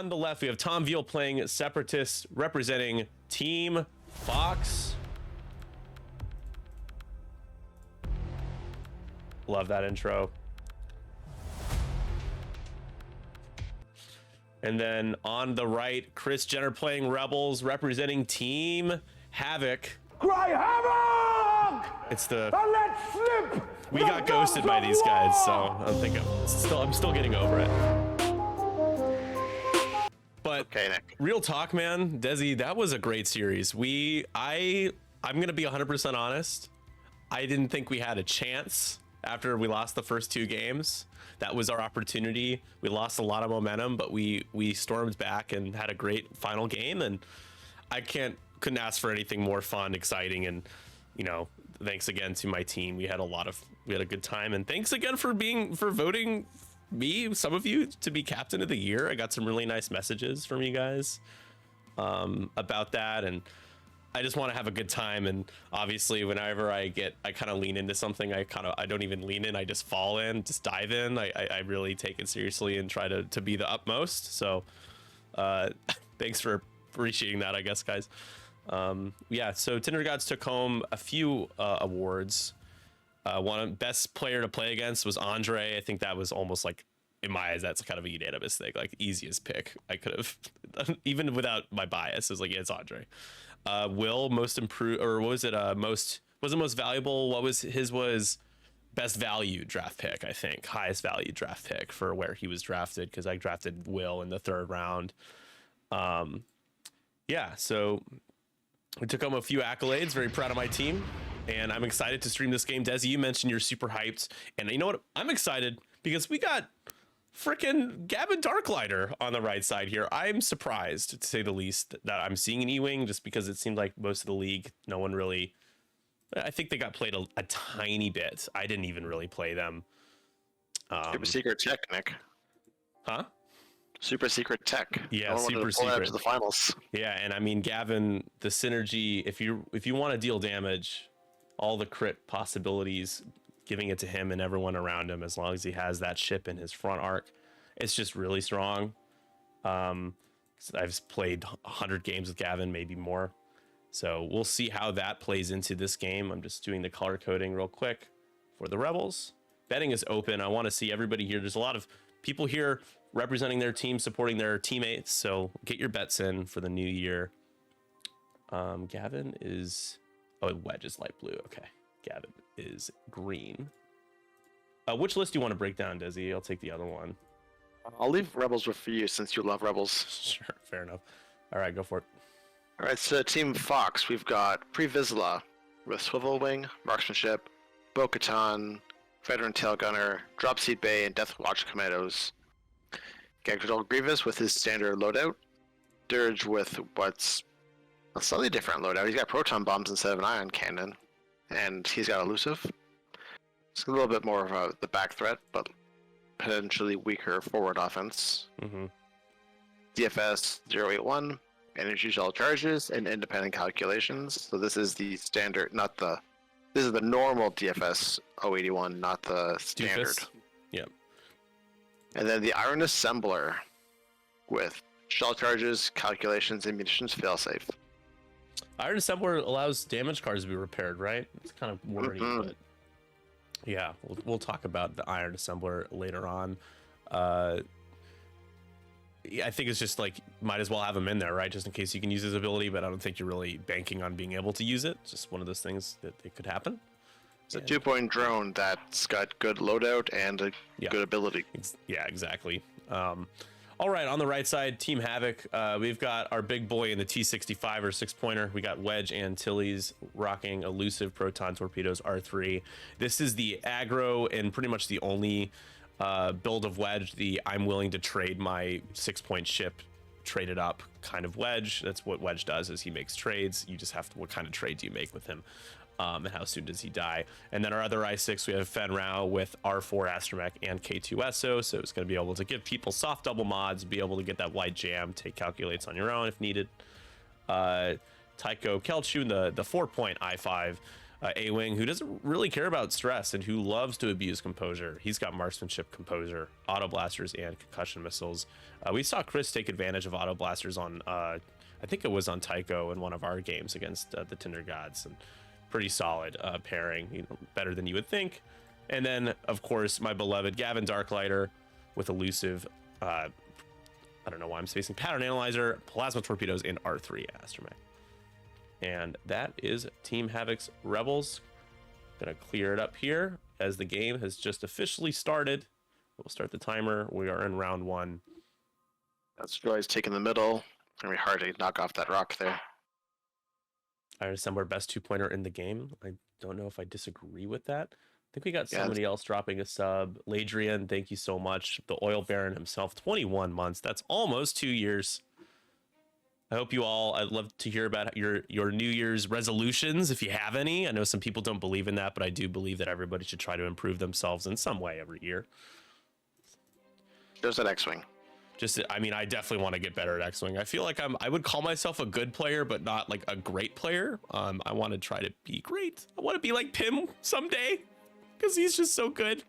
on the left, we have Tom Veale playing Separatist, representing Team Fox. Love that intro. And then on the right, Chris Jenner playing Rebels, representing Team Havoc. Cry Havoc! It's the... And let's slip! We got ghosted by these guys, so I'm still getting over it. But okay, Nick. Real talk, man, Desi, that was a great series. I'm gonna be 100% honest. I didn't think we had a chance after we lost the first 2 games. That was our opportunity. We lost a lot of momentum, but we stormed back and had a great final game. And I couldn't ask for anything more fun, exciting, and thanks again to my team. We had a good time, and thanks again for voting me, some of you, to be captain of the year. I got some really nice messages from you guys about that, and I just want to have a good time. And obviously whenever I kind of lean into something, I don't even lean in, I just fall in, just dive in. I really take it seriously and try to be the utmost. So thanks for appreciating that, I guess, guys. Yeah, so Tinder Gods took home a few awards. One best player to play against was Andre. I think that was almost like, in my eyes, that's kind of a unanimous thing, like easiest pick I could have, even without my bias. Is like, yeah, it's Andre. Will, most improved, or what was it? Most valuable. What was his? Was best value draft pick, I think, highest value draft pick for where he was drafted, because I drafted Will in the 3rd round. Yeah, so we took home a few accolades. Very proud of my team, and I'm excited to stream this game. Desi, you mentioned you're super hyped, and you know what? I'm excited because we got freaking Gavin Darklighter on the right side here. I'm surprised, to say the least, that I'm seeing an E-Wing, just because it seemed like most of the league, no one really... I think they got played a tiny bit. I didn't even really play them. Super secret tech, Nick. Huh? Super secret tech. Yeah, super secret. To the finals. Yeah, and I mean, Gavin, the synergy, if you want to deal damage, all the crit possibilities, giving it to him and everyone around him, as long as he has that ship in his front arc, it's just really strong. I've played 100 games with Gavin, maybe more. So we'll see how that plays into this game. I'm just doing the color coding real quick for the Rebels. Betting is open. I want to see everybody here. There's a lot of people here representing their team, supporting their teammates. So get your bets in for the new year. Gavin is... Oh, Wedge is light blue. Okay. Gavin is green. Which list do you want to break down, Desi? I'll take the other one. I'll leave Rebels with you, since you love Rebels. Sure, fair enough. All right, go for it. All right, so Team Fox, we've got Pre-Vizsla with Swivel Wing, Marksmanship, Bo-Katan, Veteran Tail Gunner, Dropseed Bay, and Death Watch Commandos. Gagdril Grievous with his standard loadout. Dirge with what's a slightly different loadout. He's got proton bombs instead of an ion cannon, and he's got elusive. It's a little bit more of the back threat, but potentially weaker forward offense. Mm-hmm. DFS 081, energy shell charges, and independent calculations. So this is the standard, this is the normal DFS 081, not the standard. Yep. And then the Iron Assembler with shell charges, calculations, and munitions failsafe. Iron Assembler allows damage cards to be repaired, right? It's kind of wordy, but yeah, we'll talk about the Iron Assembler later on. Yeah, I think it's just like, might as well have him in there, right? Just in case you can use his ability, but I don't think you're really banking on being able to use it. It's just one of those things that it could happen. It's a 2-point drone that's got good loadout and a good ability. Yeah, exactly. All right, on the right side, Team Havoc, we've got our big boy in the T-65 or 6-pointer. We got Wedge Antilles rocking elusive proton torpedoes R3. This is the aggro and pretty much the only build of Wedge, the I'm willing to trade my 6-point ship, trade it up kind of Wedge. That's what Wedge does, is he makes trades. You just have to, what kind of trade do you make with him? And how soon does he die? And then our other I6, we have Fen Rao with R4 Astromech and K2SO, so it's going to be able to give people soft double mods, be able to get that wide jam, take calculates on your own if needed. Tycho Kelchu, the 4-point I5, A-Wing, who doesn't really care about stress and who loves to abuse composure. He's got marksmanship, composure, auto blasters, and concussion missiles. We saw Chris take advantage of auto blasters on, I think it was on Tycho in one of our games against the Tinder Gods, and pretty solid pairing, you know, better than you would think. And then, of course, my beloved Gavin Darklighter with elusive, I don't know why I'm spacing, pattern analyzer, plasma torpedoes, and R3 astromech. And that is Team Havoc's Rebels. Gonna clear it up here as the game has just officially started. We'll start the timer. We are in round 1. Asteroid's taking the middle. Gonna be hard to knock off that rock there. I understand our best 2-pointer in the game. I don't know if I disagree with that. I think we got somebody else dropping a sub. Ladrian, thank you so much. The Oil Baron himself, 21 months. That's almost 2 years. I hope you all, I'd love to hear about your New Year's resolutions, if you have any. I know some people don't believe in that, but I do believe that everybody should try to improve themselves in some way every year. There's that X-Wing. Just, I mean, I definitely want to get better at X-Wing. I feel like I would call myself a good player, but not like a great player. I want to try to be great. I want to be like Pim someday, because he's just so good.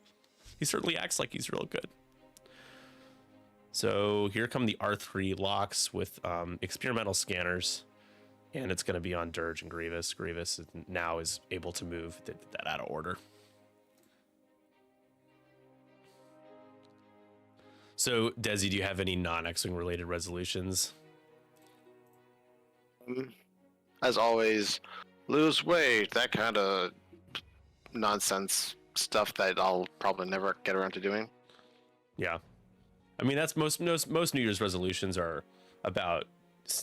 He certainly acts like he's real good. So here come the R3 locks with experimental scanners, and it's going to be on Dirge and Grievous. Grievous now is able to move. Did that out of order. So, Desi, do you have any non-X-Wing related resolutions? As always, lose weight, that kind of nonsense stuff that I'll probably never get around to doing. Yeah. I mean, that's most New Year's resolutions are about,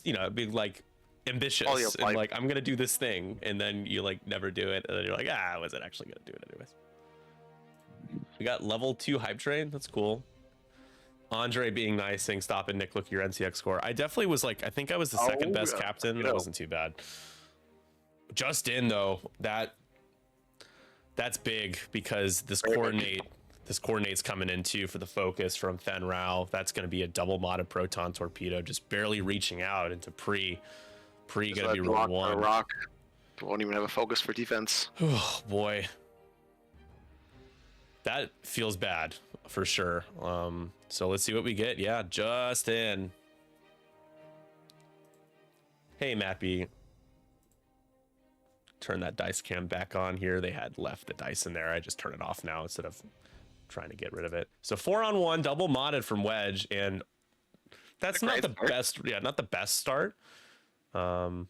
you know, being like ambitious and like, I'm going to do this thing. And then you like never do it. And then you're like, I wasn't actually going to do it anyways. We got level 2 hype train. That's cool. Andre being nice, saying stop and Nick, look at your NCX score. I definitely was like, I think I was the second best captain. That wasn't too bad. Just in though, that's big because this coordinate's coming in too for the focus from Fen Rao. That's going to be a double modded proton torpedo, just barely reaching out into pre going to be round 1. Rock won't even have a focus for defense. Oh boy, that feels bad for sure. So let's see what we get. Yeah, just in. Hey, Mappy. Turn that dice cam back on here. They had left the dice in there. I just turn it off now instead of trying to get rid of it. So 4-on-1 double modded from Wedge, and that's not the best. Yeah, not the best start. When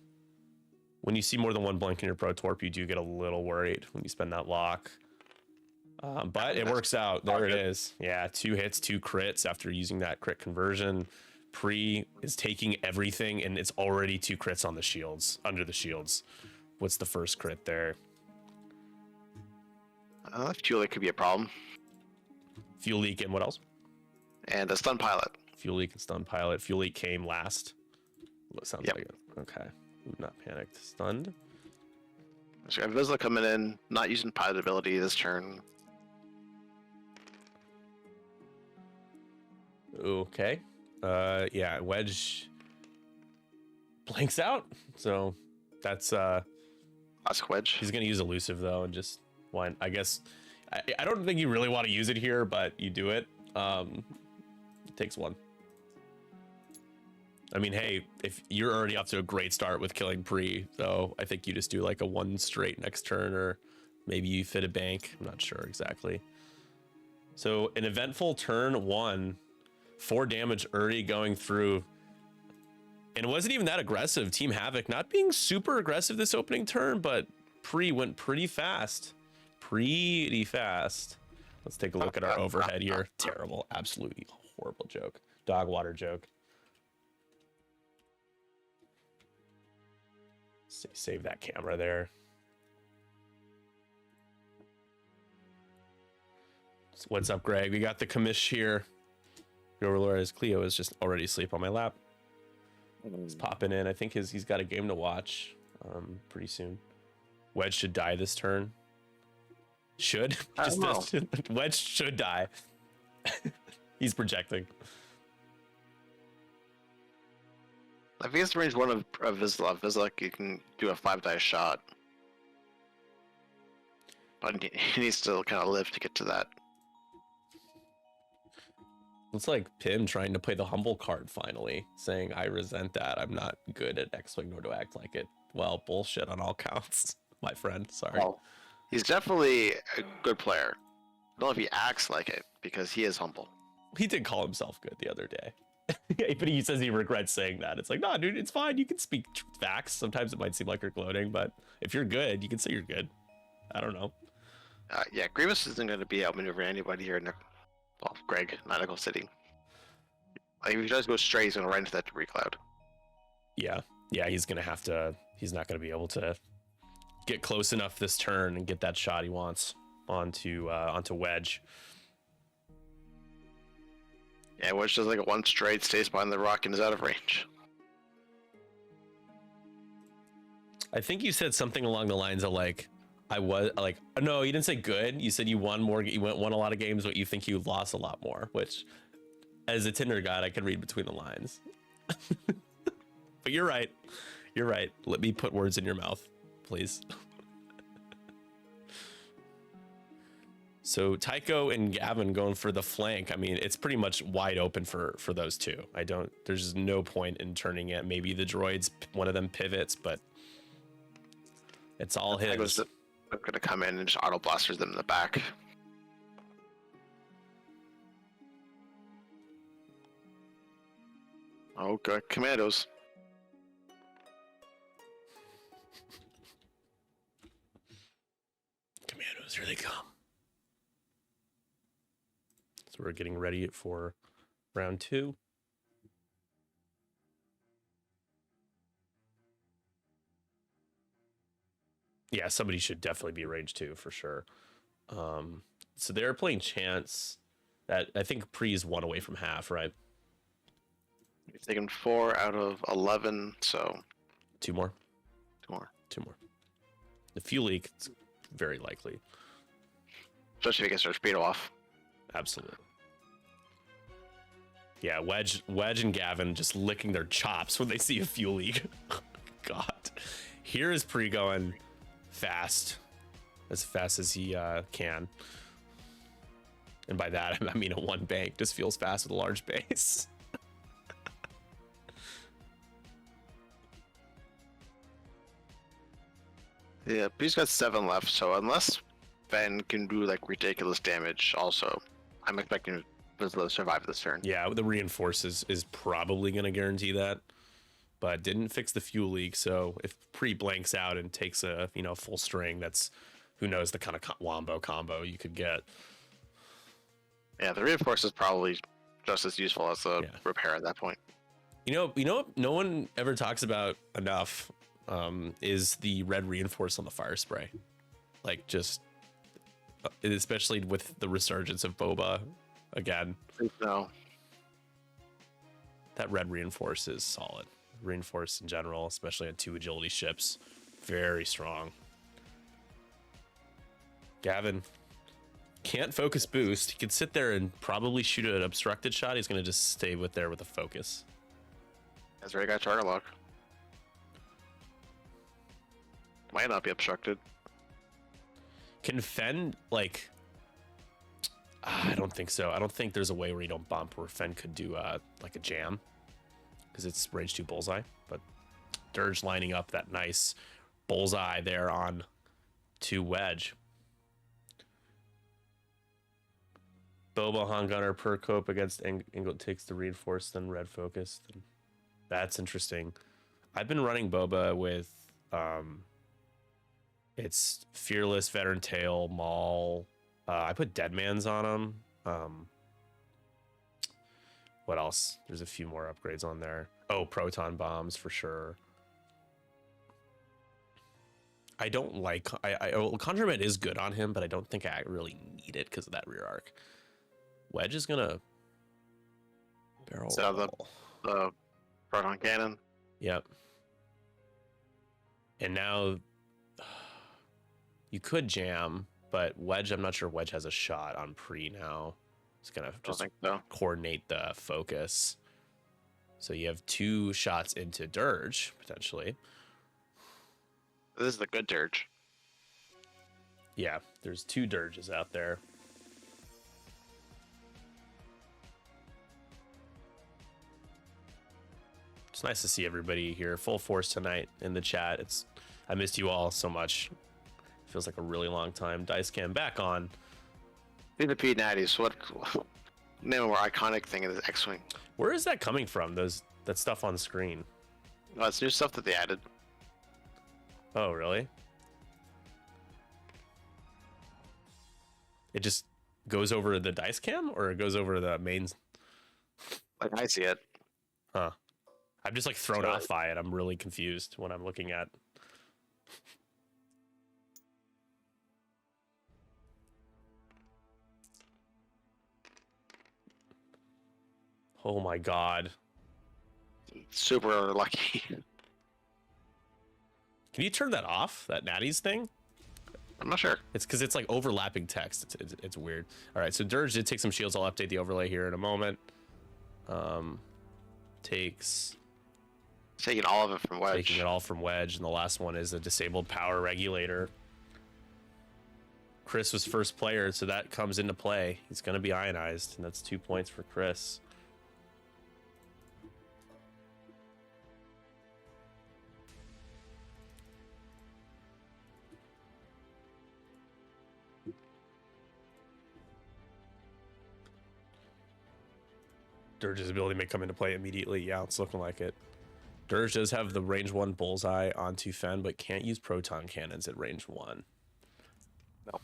you see more than one blink in your Pro Torp, you do get a little worried when you spend that lock. But it works out. There it is. Yeah, 2 hits, 2 crits after using that crit conversion. Pre is taking everything, and it's already 2 crits on the shields, under the shields. What's the first crit there? Fuel leak could be a problem. Fuel leak and what else? And a stun pilot. Fuel leak and stun pilot. Fuel leak came last. What sounds like it. Okay. Not panicked. Stunned. So we have Vizsla coming in, not using pilot ability this turn. Okay. Yeah, Wedge blanks out. So that's Classic Wedge. He's gonna use elusive though, and just why? I guess I don't think you really want to use it here, but you do it. It takes 1. I mean, hey, if you're already off to a great start with killing Pre, so I think you just do like a 1 straight next turn, or maybe you fit a bank. I'm not sure exactly. So an eventful turn 1, 4 damage already going through. And it wasn't even that aggressive. Team Havoc not being super aggressive this opening turn, but Pre went pretty fast. Pretty fast. Let's take a look at our overhead here. Terrible, absolutely horrible joke. Dog water joke. Save that camera there. So what's up, Greg? We got the commish here. Your Overlord Cleo is just already asleep on my lap. He's popping in. I think he's got a game to watch pretty soon. Wedge should die this turn. Should? Wedge should die. He's projecting. I think it's range 1 of Vizsla. Vizsla, you can do a 5 dice shot. But he needs to kind of live to get to that. It's like Pim trying to play the humble card finally, saying, I resent that. I'm not good at X-Wing, nor do I act like it. Well, bullshit on all counts, my friend. Sorry. Well, he's definitely a good player. I don't know if he acts like it, because he is humble. He did call himself good the other day. But he says he regrets saying that. It's like, no, dude, it's fine. You can speak facts. Sometimes it might seem like you're gloating, but if you're good, you can say you're good. I don't know. Yeah, Grievous isn't going to be outmaneuvering anybody here. Well, Greg, Nautical City. Like, if he does go straight, he's going to run into that debris cloud. Yeah, he's gonna have to. He's not gonna be able to get close enough this turn and get that shot he wants onto Wedge. Yeah, Wedge does like a one straight, stays behind the rock, and is out of range. I think you said something along the lines of like, I was like, no, you didn't say good. You said you won more. You won a lot of games, but you think you lost a lot more. Which, as a Tinder god, I could read between the lines. But you're right. You're right. Let me put words in your mouth, please. So Tycho and Gavin going for the flank. I mean, it's pretty much wide open for those two. There's no point in turning it. Maybe the droids, one of them pivots, but it's all his. I'm going to come in and just auto blasters them in the back. Oh, good. Commandos. Commandos, here they come. So we're getting ready for round 2. Yeah, somebody should definitely be range 2 for sure. So they're playing Chance. That I think Pre's 1 away from half, right? You've taken 4 out of 11, so 2 more. 2 more. 2 more. The fuel leak, it's very likely. Especially if he gets their speed off. Absolutely. Yeah, Wedge and Gavin just licking their chops when they see a fuel leak. God. Here is Pre going fast. As fast as he can. And by that, I mean a 1 bank. Just feels fast with a large base. Yeah, Pre's got 7 left, so unless Ben can do like ridiculous damage also, I'm expecting Vizsla to survive this turn. Yeah, the reinforces is probably going to guarantee that, but didn't fix the fuel leak. So if Pre blanks out and takes a full string, that's who knows the kind of wombo combo you could get. Yeah, the reinforce is probably just as useful as the repair at that point. You know, no one ever talks about enough is the red reinforce on the fire spray. Like, just especially with the resurgence of Boba again. No. That red reinforce is solid. Reinforce in general, especially on 2 agility ships, very strong. Gavin can't focus boost. He can sit there and probably shoot an obstructed shot. He's going to just stay there with a focus. Has already got target lock. Might not be obstructed. Can Fen, like... I don't think so. I don't think there's a way where you don't bump where Fen could do like a jam. Because it's range 2 bullseye. But Dirge lining up that nice bullseye there on 2 Wedge. Boba Han Gunner per cope against Ingle takes the reinforce, then red focus. That's interesting. I've been running Boba with it's Fearless, Veteran Tail, Maul. I put Deadman's on him. What else? There's a few more upgrades on there. Oh, Proton Bombs for sure. I don't like... Conjurement is good on him, but I don't think I really need it because of that rear arc. Wedge is gonna barrel roll. The proton cannon. Yep. And now you could jam, but Wedge, I'm not sure Wedge has a shot on Pre now. It's gonna just coordinate the focus. So you have 2 shots into Dirge, potentially. This is the good Dirge. Yeah, there's 2 dirges out there. It's nice to see everybody here, full force tonight in the chat. I missed you all so much. Feels like a really long time. Dice cam back on. In the P90s, what name a more iconic thing is X-Wing? Where is that coming from? That stuff on screen. Oh, it's new stuff that they added. Oh, really? It just goes over the dice cam, or it goes over the main? Like I see it. Huh. I'm just like thrown off by it. I'm really confused when I'm looking at. Oh my god. Super lucky. Can you turn that off? That natties thing? I'm not sure. It's because it's like overlapping text. It's weird. All right, so Dirge did take some shields. I'll update the overlay here in a moment. Takes... Taking all of it from Wedge. Taking it all from Wedge, and the last one is a disabled power regulator. Chris was first player, so that comes into play. He's going to be ionized, and that's 2 points for Chris. Dirge's ability may come into play immediately. Yeah, it's looking like it. Dirge does have the range 1 bullseye onto Fen, but can't use proton cannons at range 1. No.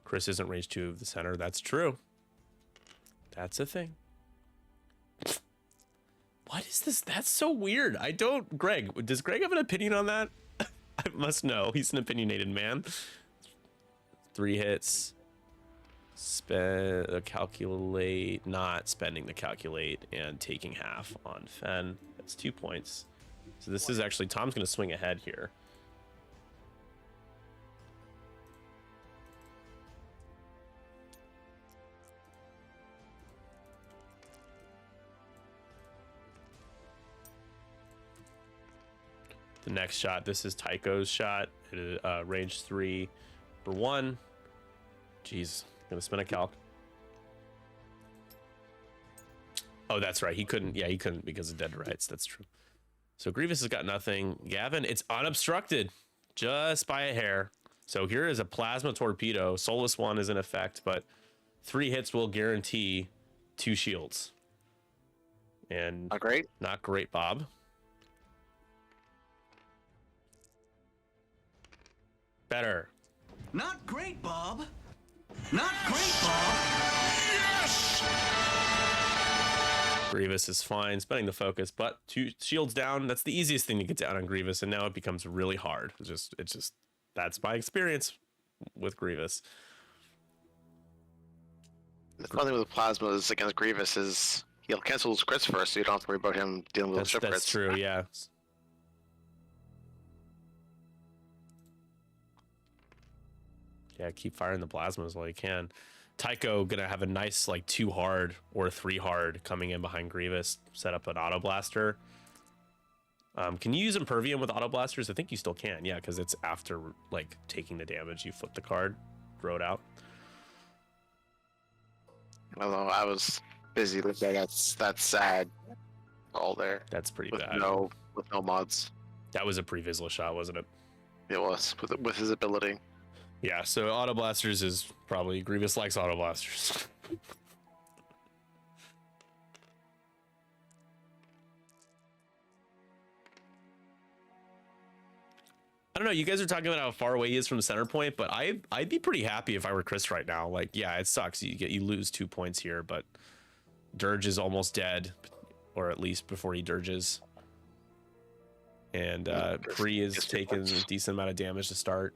Chris isn't range 2 of the center. That's true. That's a thing. What is this? That's so weird. I don't... Greg, does Greg have an opinion on that? I must know. He's an opinionated man. 3 hits. Spend the calculate, not spending the calculate, and taking half on Fen. That's 2 points. So this is actually, Tom's going to swing ahead here. The next shot, this is Tycho's shot at range 3 for 1. Jeez. Gonna spin a calc. Oh, that's right. He couldn't. Yeah, he couldn't because of dead rights. That's true. So Grievous has got nothing. Gavin, it's unobstructed just by a hair. So here is a plasma torpedo. Soulless 1 is in effect, but 3 hits will guarantee 2 shields. And not great. Not great, Bob. Better. Not great, Bob. Not great, Bob. Yes! Grievous is fine, spending the focus, but 2 shields down. That's the easiest thing to get down on Grievous, and now it becomes really hard. It's just that's my experience with Grievous. The fun thing with Plasmas against Grievous is he'll cancel his crits first, so you don't have to worry about him dealing with ship crits. That's true, yeah. Yeah, keep firing the plasmas while you can. Tycho gonna have a nice like 2 hard or 3 hard coming in behind Grievous. Set up an auto blaster. Can you use Impervium with auto blasters? I think you still can. Yeah, because it's after like taking the damage, you flip the card, throw it out. Although I was busy with that, that's sad. All there. That's pretty with bad. With no mods. That was a pre-Vizsla shot, wasn't it? It was with his ability. Yeah, so auto blasters is probably Grievous likes auto blasters. I don't know. You guys are talking about how far away he is from the center point, but I'd be pretty happy if I were Chris right now. Like, yeah, it sucks. You lose 2 points here, but Dirge is almost dead, or at least before he dirges. And Bree is taking a decent amount of damage to start.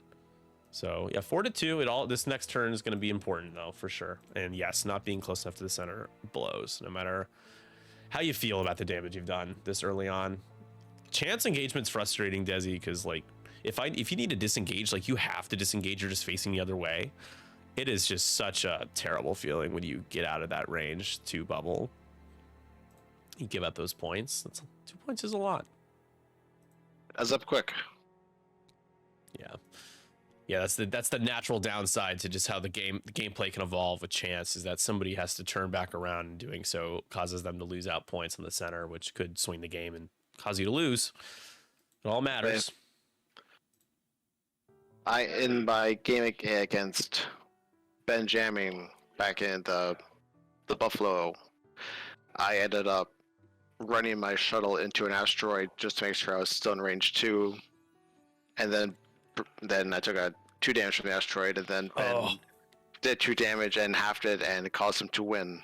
So yeah, 4-2. This next turn is going to be important though, for sure. And yes, not being close enough to the center blows, no matter how you feel about the damage you've done this early on. Chance engagement's frustrating, Desi, because like if you need to disengage, like you have to disengage. You're just facing the other way. It is just such a terrible feeling when you get out of that range to bubble. You give up those points. 2 points is a lot. As up quick. Yeah, that's the natural downside to just how the gameplay can evolve with chance, is that somebody has to turn back around, and doing so causes them to lose out points in the center, which could swing the game and cause you to lose. It all matters. In my game against Benjamin back in the Buffalo, I ended up running my shuttle into an asteroid just to make sure I was still in range 2, and then I took a 2 damage from the asteroid, and then Ben did 2 damage and halved it, and it caused him to win.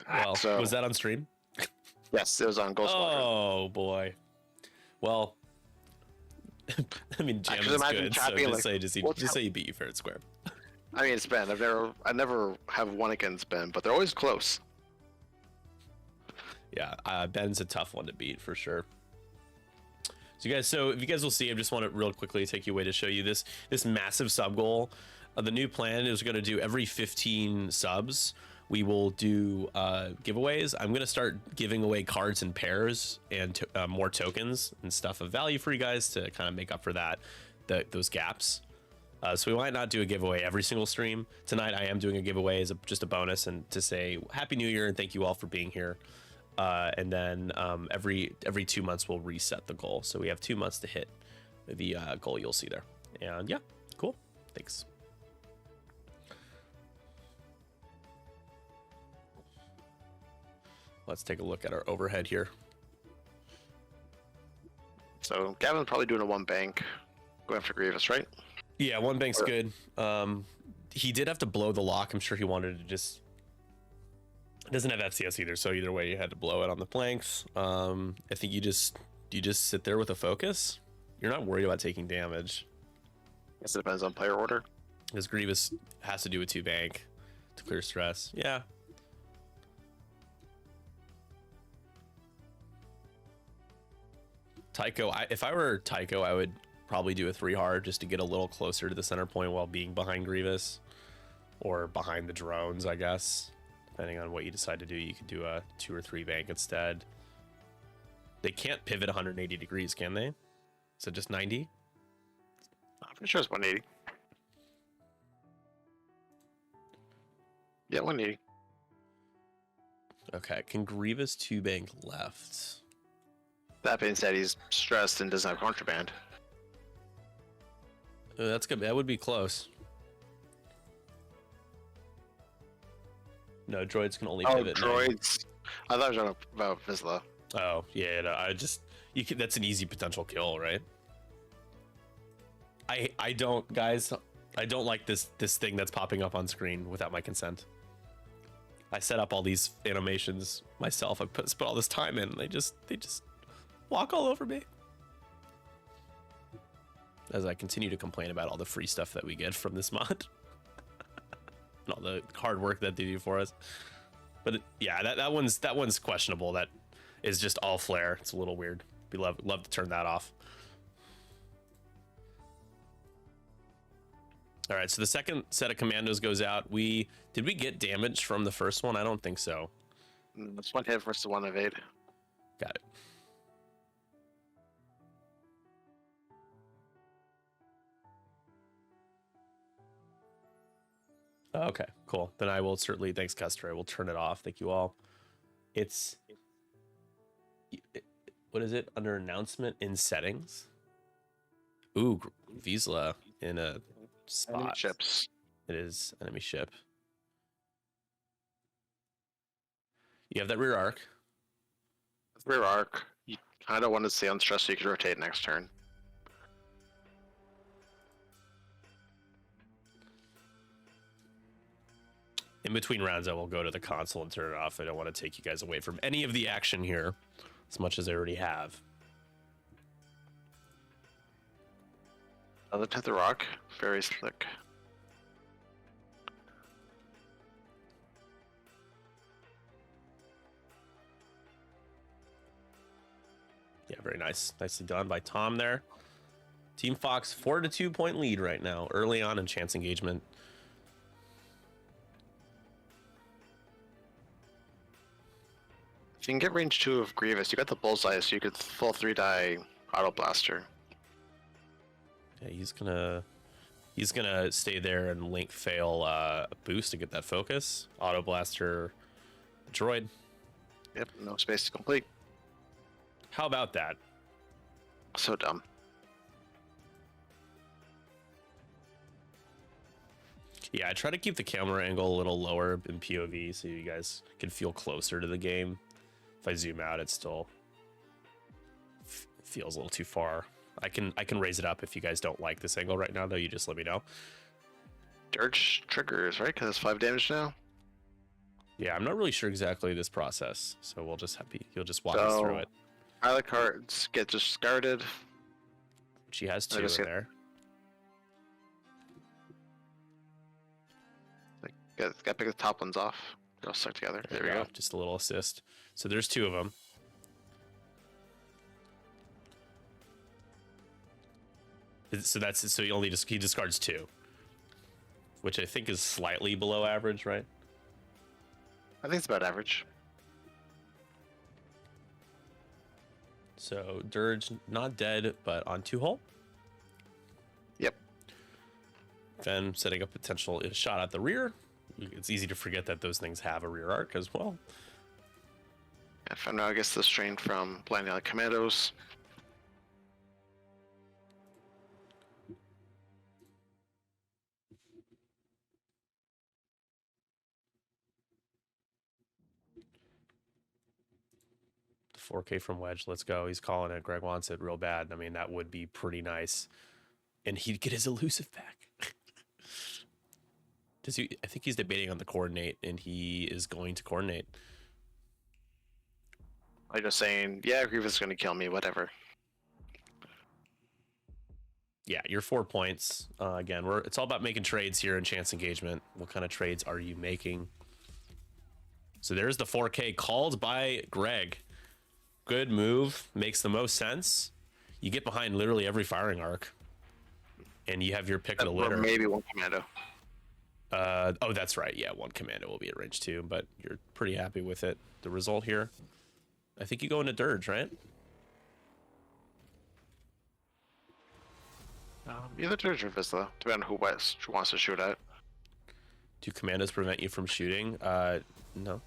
Well, so, was that on stream? Yes, it was on Ghost Squadron. Oh boy. Well, I mean, Jam is good, so just say you beat you fair and square. I mean, it's Ben. I never have won against Ben, but they're always close. Yeah, Ben's a tough one to beat for sure. So if you guys will see, I just want to real quickly take you away to show you this massive sub goal. The new plan is going to do every 15 subs, we will do giveaways. I'm going to start giving away cards in pairs and more tokens and stuff of value for you guys to kind of make up for those gaps. So we might not do a giveaway every single stream. Tonight I am doing a giveaway as just a bonus and to say Happy New Year and thank you all for being here. And then every 2 months we'll reset the goal. So we have 2 months to hit the goal you'll see there. And yeah, cool. Thanks. Let's take a look at our overhead here. So Gavin's probably doing a 1 bank, going after Grievous, right? Yeah, 1 bank's good. He did have to blow the lock. I'm sure he wanted to just... It doesn't have FCS either, so either way you had to blow it on the planks. I think you just sit there with a focus. You're not worried about taking damage. I guess it depends on player order. Because Grievous has to do a 2 bank to clear stress. Yeah. Tycho, if I were Tycho, I would probably do a 3 hard just to get a little closer to the center point while being behind Grievous. Or behind the drones, I guess. Depending on what you decide to do, you could do a 2 or 3 bank instead. They can't pivot 180 degrees, can they? Is it just 90? I'm pretty sure it's 180. Yeah, 180. Okay, can Grievous 2 bank left? That being said, he's stressed and doesn't have contraband. That's good. That would be close. No, droids can only pivot. Droids. I thought it was about Vizsla. Oh, yeah, no, that's an easy potential kill, right? I don't, guys, I don't like this thing that's popping up on screen without my consent. I set up all these animations myself. I put all this time in. They just walk all over me. As I continue to complain about all the free stuff that we get from this mod. And all the hard work that they do for us. But yeah, that one's questionable. That is just all flare. It's a little weird. We love to turn that off. All right, so the second set of commandos goes out. Did we get damage from the first one? I don't think so. It's 1 hit versus 1 evade. Got it. Okay, cool. Then I will certainly, thanks Custer, I will turn it off. Thank you all. What is it? Under announcement in settings? Ooh, Veale in a spot. Enemy ships. It is enemy ship. You have that rear arc. Rear arc. You kind of want to stay on stress so you can rotate next turn. In between rounds, I will go to the console and turn it off. I don't want to take you guys away from any of the action here, as much as I already have. Another Tether Rock. Very slick. Yeah, very nice. Nicely done by Tom there. Team Fox 4-2 point lead right now, early on in chance engagement. If you can get range 2 of Grievous, you got the bullseye, so you could full 3-die auto blaster. Yeah, he's gonna stay there and link fail a boost to get that focus. Auto blaster, droid. Yep, no space to complete. How about that? So dumb. Yeah, I try to keep the camera angle a little lower in POV so you guys can feel closer to the game. If I zoom out, it still feels a little too far. I can raise it up if you guys don't like this angle right now, though. You just let me know. Dirge triggers, right? Because it's 5 damage now. Yeah, I'm not really sure exactly this process, so we'll just you'll just walk us through it. Pilot cards get discarded. She has 2 in there. Got to pick the top ones off. They're all stuck together. There we go. Just a little assist. So there's 2 of them. So he discards 2, which I think is slightly below average, right? I think it's about average. So Dirge not dead, but on 2 hull. Yep. Then setting up potential shot at the rear. It's easy to forget that those things have a rear arc as well. And Fenrir gets the strain from blinding out commandos. The 4K from Wedge, let's go. He's calling it. Greg wants it real bad. I mean, that would be pretty nice. And he'd get his elusive back. I think he's debating on the coordinate, and he is going to coordinate. Like just saying, yeah, Grievous is going to kill me, whatever. Yeah, you're 4 points. Again, it's all about making trades here in chance engagement. What kind of trades are you making? So there's the 4K called by Greg. Good move. Makes the most sense. You get behind literally every firing arc, and you have your pick of the litter. Or maybe 1 commando. Oh, that's right. Yeah, 1 commando will be at range 2, but you're pretty happy with it. The result here, I think you go into Dirge, right? Either Dirge or Vizsla, depending on who wants to shoot at. Do commandos prevent you from shooting? No.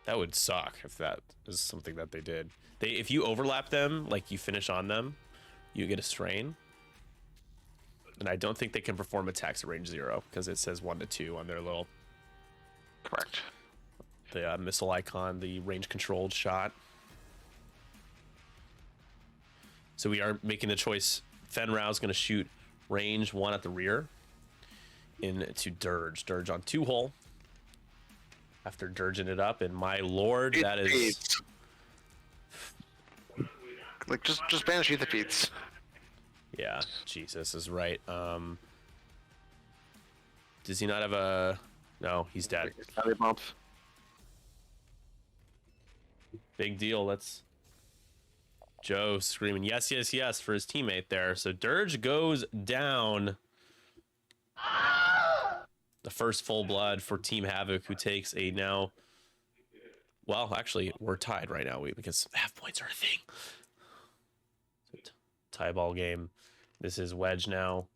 That would suck if that is something that they did. If you overlap them, like you finish on them, you get a strain. And I don't think they can perform attacks at range 0 because it says 1 to 2 on their little. Correct. The missile icon, the range controlled shot. So we are making the choice. Fenrau's going to shoot range 1 at the rear into Dirge. Dirge on 2 hull. After dirging it up, and my lord, that is. Like just banish the feats. Yeah, Jesus is right. Does he not have a? No, he's dead. Big deal. Let's. Joe screaming yes, yes, yes for his teammate there. So Dirge goes down. The first full blood for Team Havoc, who takes a now. Well, actually, we're tied right now because half points are a thing. Tie ball game. This is Wedge now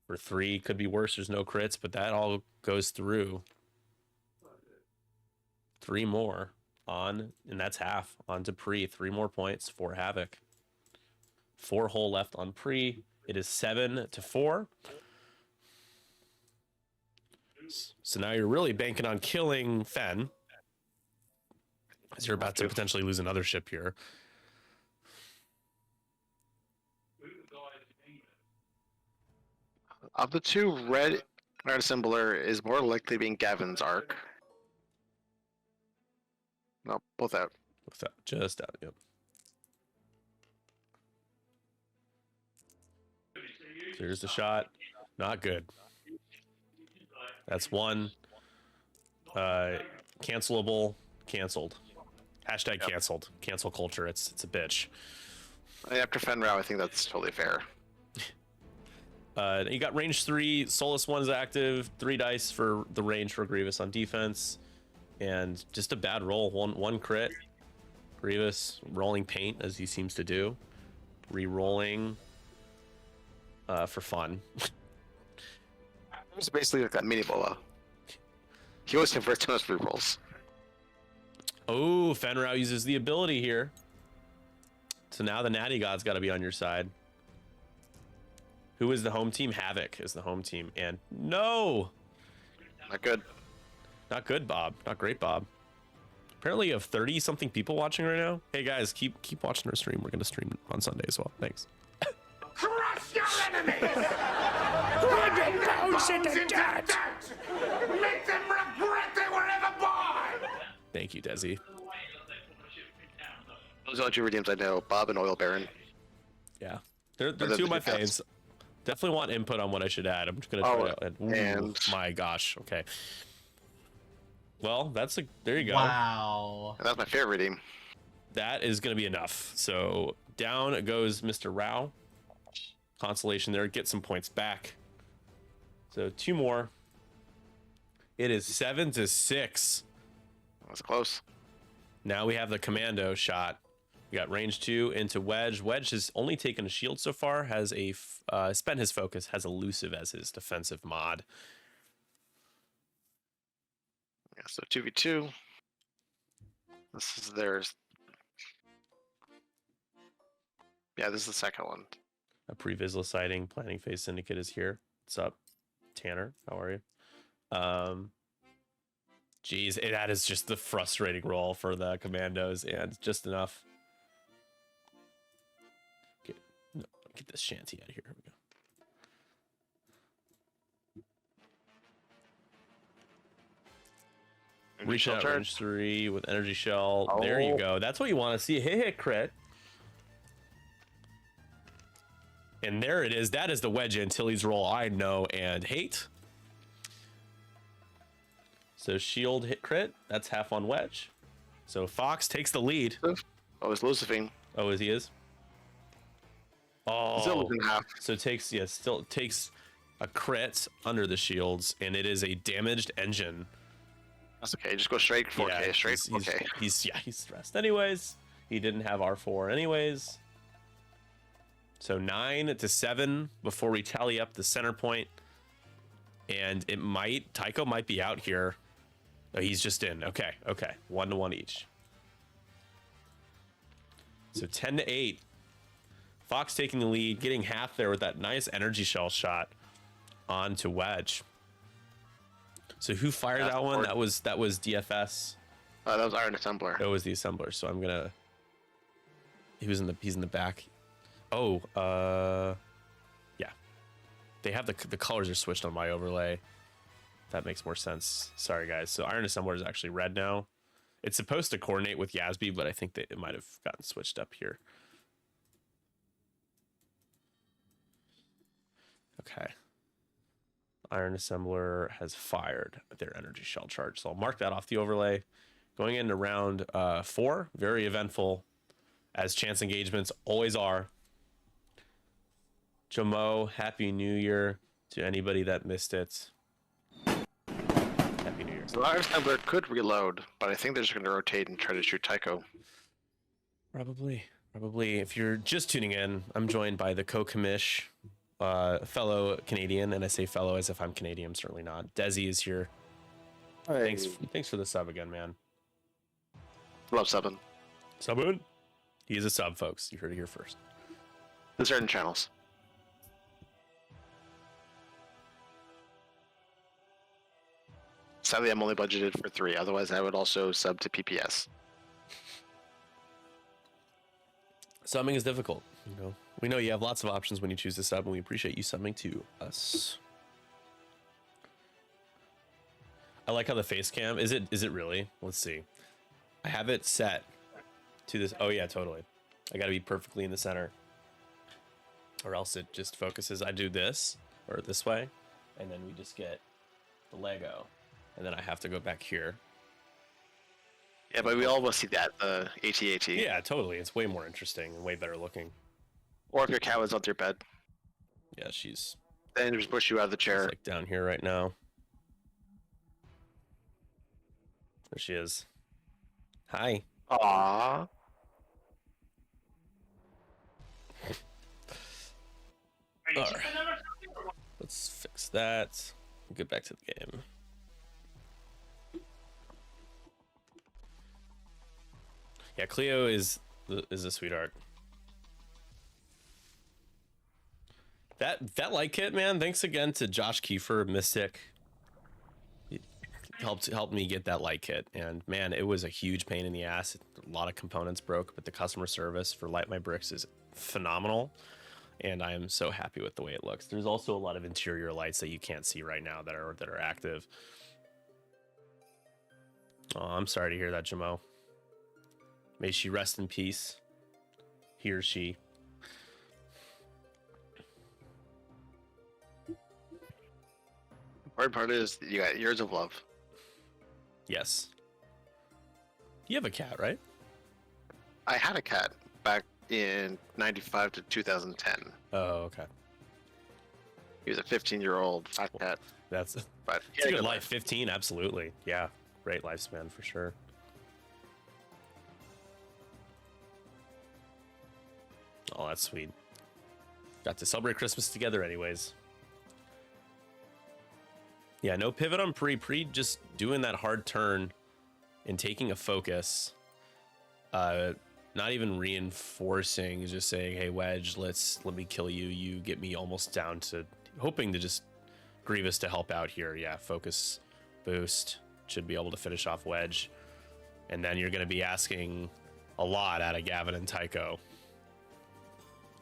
for 3. Could be worse. There's no crits, but that all goes through. 3 more on, and that's half on to Pre. 3 more points for Havoc. 4 hull left on Pre. It is 7-4. So now you're really banking on killing Fen, as you're about to potentially lose another ship here. Of the 2, red Assembler is more likely being Gavin's arc. No, both out. Both out. Just out, yep. Here's the shot. Not good. That's 1. Cancelable. Canceled. Hashtag canceled. Cancel culture. It's a bitch. After Fenrau, I think that's totally fair. You got range 3. Solus 1's active. 3 dice for the range for Grievous on defense. And just a bad roll. One crit. Grievous rolling paint as he seems to do. re-rolling for fun. It's basically like that mini bola. He always converts on his rerolls. Oh, Fenrau uses the ability here. So now the Natty God's got to be on your side. Who is the home team? Havoc is the home team. And no! Not good. Not good, Bob. Not great, Bob. Apparently you have 30-something people watching right now. Hey, guys, keep watching our stream. We're going to stream on Sunday as well. Thanks. Crush your enemies! Put them bones into dirt! Make them regret they were ever born! Thank you, Desi. Those are the two redeems I know, Bob and Oil Baron. Yeah. They're two of my faves. Definitely want input on what I should add. I'm just going to try to... and... my gosh. Okay. Well, there you go. Wow. And that's my favorite redeem. That is going to be enough. So down goes Mr. Rao. Consolation there. Get some points back. So 2 more. It is 7-6. That's close. Now we have the commando shot. We got range 2 into Wedge. Wedge has only taken a shield so far. Has spent his focus. Has elusive as his defensive mod. Yeah, so 2v2. This is theirs. Yeah, this is the second one. A pre-Vizsla sighting. Planning phase syndicate is here. What's up, Tanner? How are you? Geez, that is just the frustrating role for the commandos, and just enough. Get this shanty out of here. Here we go. Reach out range 3 with energy shell. Oh. There you go. That's what you want to see. Hit crit. And there it is. That is the Wedge Antilles roll I know and hate. So shield hit crit. That's half on Wedge. So Fox takes the lead. Oh, it's Lucifing. Oh, he is? Oh. Still losing half. So still takes a crit under the shields, and it is a damaged engine. That's okay. Just go straight 4K. Straight 4K. He's stressed. Anyways, he didn't have R4 anyways. So 9-7 before we tally up the center point. And Tycho might be out here. Oh, he's just in. Okay. 1-1 each. So 10-8. Fox taking the lead, getting half there with that nice energy shell shot onto Wedge. So who fired that one? That was DFS. That was Iron Assembler. That was the assembler. So I'm gonna. He's in the back. Oh, yeah. They have the colors are switched on my overlay. That makes more sense. Sorry guys. So Iron Assembler is actually red now. It's supposed to coordinate with Yasby, but I think that it might have gotten switched up here. Okay. Iron Assembler has fired their energy shell charge. So I'll mark that off the overlay. Going into round 4, very eventful, as chance engagements always are. Jamo, Happy New Year to anybody that missed it. Happy New Year. So Iron Assembler could reload, but I think they're just going to rotate and try to shoot Tycho. Probably. If you're just tuning in, I'm joined by the co-commish, fellow Canadian, and I say fellow as if I'm Canadian. I'm certainly not. Desi is here. Hey. Thanks for the sub again, man. Love subbing. Subbing? He is a sub, folks. You heard it here first. To certain channels. Sadly, I'm only budgeted for 3. Otherwise, I would also sub to PPS. Subbing is difficult. You know, we know you have lots of options when you choose to sub, and we appreciate you subbing to us. I like how the face cam is it really? Let's see. I have it set to this. Oh yeah, totally. I got to be perfectly in the center, or else it just focuses. I do this or this way, and then we just get the Lego, and then I have to go back here. Yeah, but we all want to see that, the AT-AT. Yeah, totally. It's way more interesting and way better looking. Or if your cat was on your bed. Yeah, she's... Then just push you out of the chair. Like down here right now. There she is. Hi. Aww. All right. Let's fix that. Get back to the game. Yeah, Cleo is a sweetheart. That light kit, man. Thanks again to Josh Kiefer, Mystic. He helped me get that light kit, and man, it was a huge pain in the ass. A lot of components broke, but the customer service for Light My Bricks is phenomenal, and I am so happy with the way it looks. There's also a lot of interior lights that you can't see right now that are active. Oh, I'm sorry to hear that, Jamo. May she rest in peace. He or she. Hard part is you got years of love. Yes. You have a cat, right? I had a cat back in 95 to 2010. Oh, okay. He was a 15-year-old fat cat. That's But it's a good life. 15, absolutely. Yeah, great lifespan for sure. Oh, that's sweet. Got to celebrate Christmas together anyways. Yeah, no pivot on Pre just doing that hard turn and taking a focus. Not even reinforcing, just saying, hey, Wedge, let me kill you. You get me almost down to hoping to just Grievous to help out here. Yeah, focus boost. Should be able to finish off Wedge. And then you're going to be asking a lot out of Gavin and Tycho.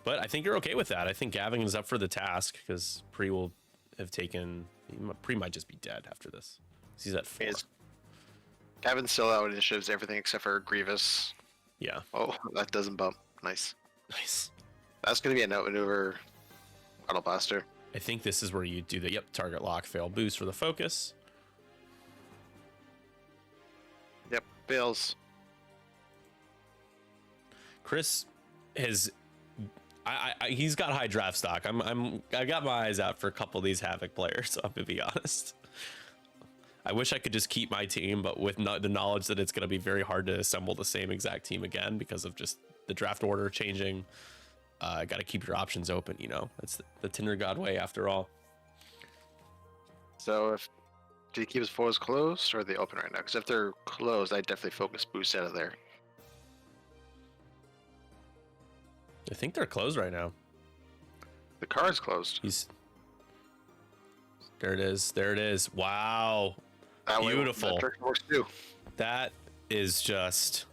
But I think you're okay with that. I think Gavin is up for the task because Pre will have taken... Pre might just be dead after this. He's at 4. Gavin's still out initiatives, everything except for Grievous. Yeah. Oh, that doesn't bump. Nice. Nice. That's going to be a note maneuver. Auto Blaster. I think this is where you do the, target lock, fail boost for the focus. Yep, fails. Chris has... he's got high draft stock. I got my eyes out for a couple of these Havoc players, I'm gonna be honest. I wish I could just keep my team, but with the knowledge that it's gonna be very hard to assemble the same exact team again because of just the draft order changing. Got to keep your options open, you know. That's the Tinder God way after all. So do you keep his fours closed or are they open right now? Because if they're closed, I'd definitely focus boost out of there. I think they're closed right now. The card's closed. There it is. There it is. Wow. That Beautiful. Way, that works too. That is just...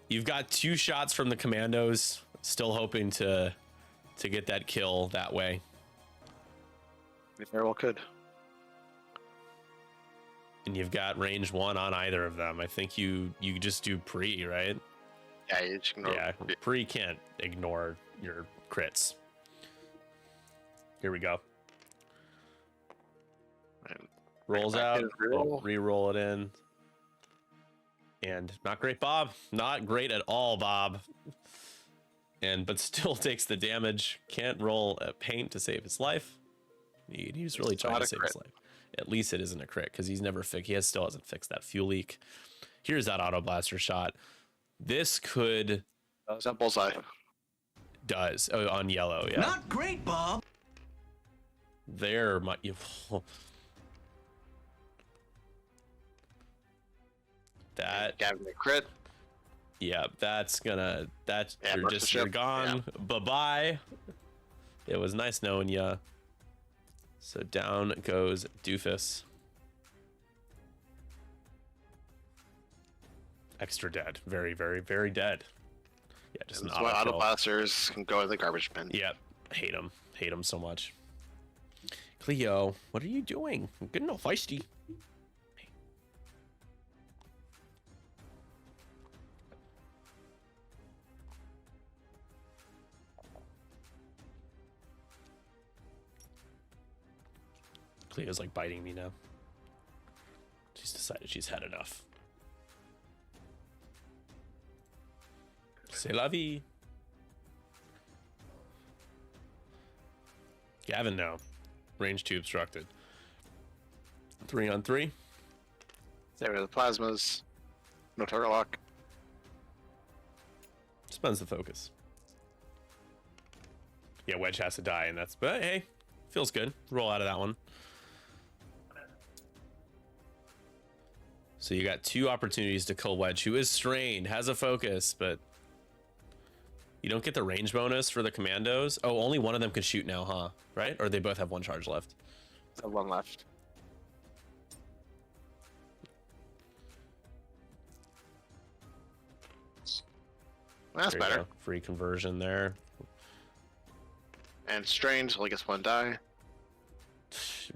You've got 2 shots from the commandos. Still hoping to get that kill that way. We very well could. And you've got range 1 on either of them. I think you just do Pre, right? Yeah, you just ignore. Yeah, Pre can't ignore your crits. Here we go. And Rolls out, re-roll it in. And not great, Bob. Not great at all, Bob. But still takes the damage. Can't roll a paint to save his life. He's really trying to save his life. At least it isn't a crit because he's never fixed. Still hasn't fixed that fuel leak. Here's that auto blaster shot. This could... Is that bullseye? Does. Oh, on yellow, yeah. Not great, Bob. There might... That... Gavin the crit. Yeah, that's gonna... That's... Yeah, you're gone. Yeah. Bye-bye. It was nice knowing ya. So down goes Doofus. Extra dead. Very, very, very dead. Yeah, just an auto blasters can go in the garbage bin. Yep. Hate him. Hate him so much. Cleo, what are you doing? I'm getting all feisty. Cleo's like biting me now. She's decided she's had enough. C'est la vie. Gavin now. Range 2 obstructed. 3 on 3. Same with the plasmas. No target lock. Spends the focus. Yeah, Wedge has to die, and that's, but hey, feels good. Roll out of that one. So you got 2 opportunities to kill Wedge, who is strained, has a focus, but you don't get the range bonus for the commandos. Oh, only one of them can shoot now, huh? Right? Or they both have 1 charge left. So 1 left. That's There you better. go. Free conversion there. And strained, so only gets 1 die.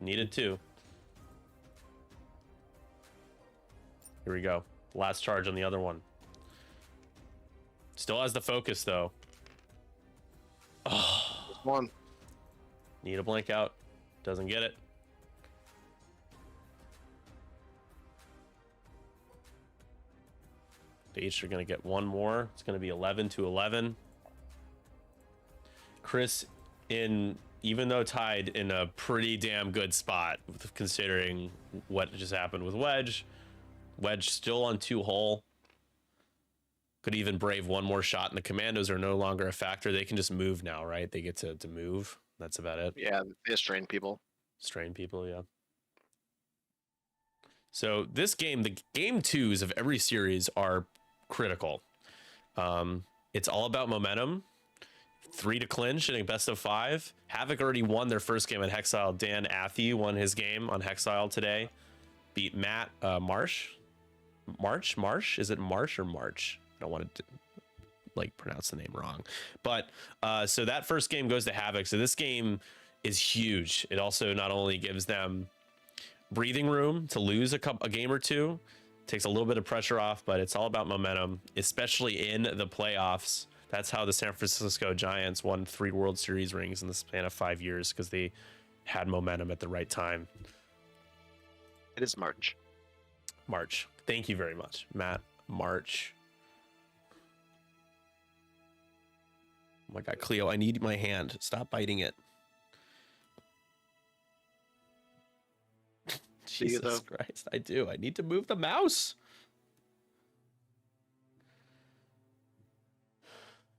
Needed 2. Here we go. Last charge on the other one. Still has the focus though. Just 1. Need a blank out. Doesn't get it. They each are going to get 1 more. It's going to be 11 to 11. Chris, even though tied, in a pretty damn good spot considering what just happened with Wedge. Wedge still on 2 hull. Could even brave 1 more shot, and the commandos are no longer a factor. They can just move now, right? They get to move. That's about it. Yeah, they strain people. Strain people, yeah. So this game, the game 2s of every series are critical. It's all about momentum. 3 to clinch in a best of 5. Havoc already won their first game at Hexile. Dan Athy won his game on Hexile today. Beat Matt Marsh. Marsh? Is it Marsh or March? I don't want to like pronounce the name wrong. But so that first game goes to Havoc. So this game is huge. It also not only gives them breathing room to lose a game or 2, takes a little bit of pressure off, but it's all about momentum, especially in the playoffs. That's how the San Francisco Giants won 3 World Series rings in the span of 5 years, because they had momentum at the right time. It is March. March. Thank you very much, Matt. March. Oh my God, Cleo, I need my hand. Stop biting it. Jesus Christ, I do. I need to move the mouse.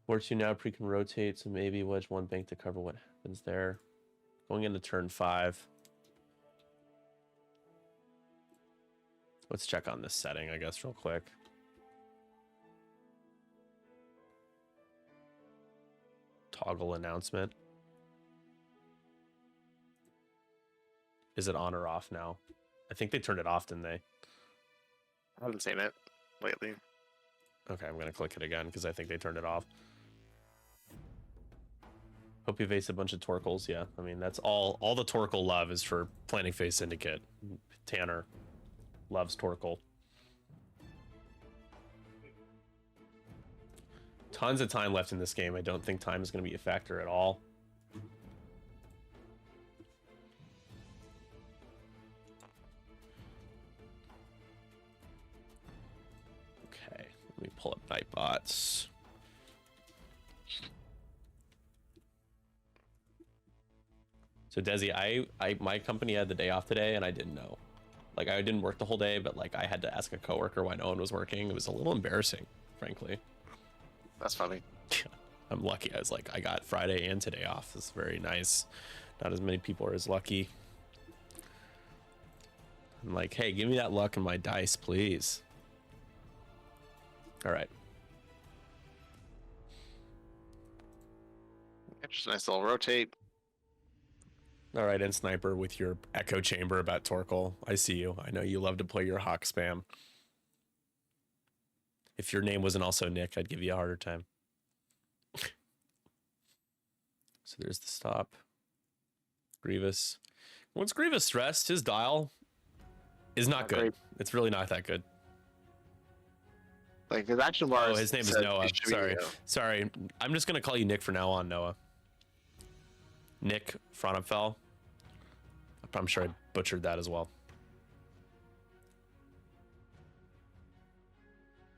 Fortune now pre can rotate, so maybe Wedge 1 bank to cover what happens there. Going into turn 5. Let's check on this setting, I guess, real quick. Toggle announcement. Is it on or off now? I think they turned it off, didn't they? I haven't seen it lately. Okay, I'm gonna click it again because I think they turned it off. Hope you face a bunch of Torkles. Yeah, I mean that's all the Torkle love is for Planning Phase Syndicate. Tanner loves Torkle. Tons of time left in this game. I don't think time is going to be a factor at all. Okay, let me pull up Nightbots. So Desi, my company had the day off today and I didn't know. Like I didn't work the whole day, but like I had to ask a coworker why no one was working. It was a little embarrassing, frankly. That's funny. I'm lucky. I was like, I got Friday and today off. It's very nice. Not as many people are as lucky. I'm like, hey, give me that luck in my dice, please. All right. Just a nice little rotate. All right, and Sniper with your echo chamber about Torkle. I see you. I know you love to play your Hawk spam. If your name wasn't also Nick, I'd give you a harder time. So there's the stop. Grievous. Once Grievous stressed, his dial is not good. Great. It's really not that good. Like his action bar. Oh, his name is Noah. Sorry. I'm just gonna call you Nick from now on, Noah. Nick Frontenfell. I'm sure I butchered that as well.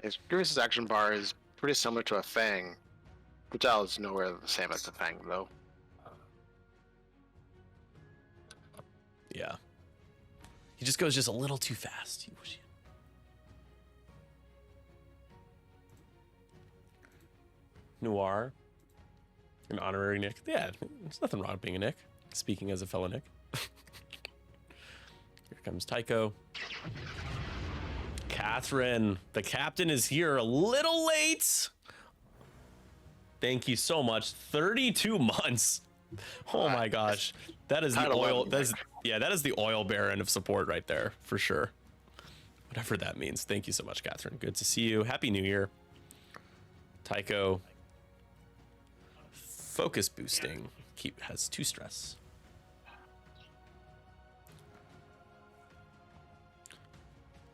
His Grievous's action bar is pretty similar to a Fang. The dial is nowhere the same as the Fang, though. Yeah. He just goes just a little too fast. Noir. An honorary Nick. Yeah, there's nothing wrong with being a Nick. Speaking as a fellow Nick. Here comes Tycho. Catherine, the captain is here a little late. Thank you so much. 32 months. Oh my gosh. That is the oil. That is the oil baron of support right there for sure. Whatever that means. Thank you so much, Catherine. Good to see you. Happy New Year. Tycho. Focus boosting. Has 2 stress.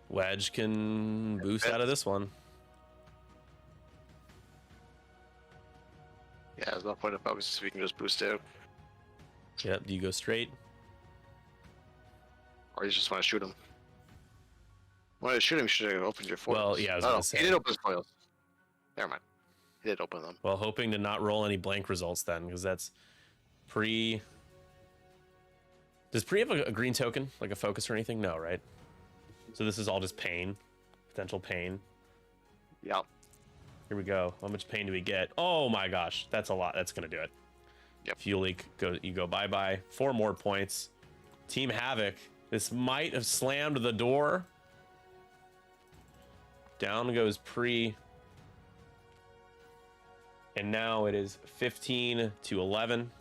Wedge can boost out of this one. Yeah, there's no point of focus so we can just boost it. Yep, do you go straight? Or you just want to shoot him? When you shoot him, you should have opened your foils. Well, yeah, I was gonna say. He did open his foils. Never mind. He did open them. Well, hoping to not roll any blank results then, because that's pre. Does pre have a green token, like a focus or anything? No, right? So this is all just pain, potential pain. Yeah. Here we go. How much pain do we get? Oh my gosh, that's a lot. That's gonna do it. Yep. Fuel leak. You go bye bye. 4 more points. Team Havoc. This might have slammed the door. Down goes pre. And now it is 15 to 11.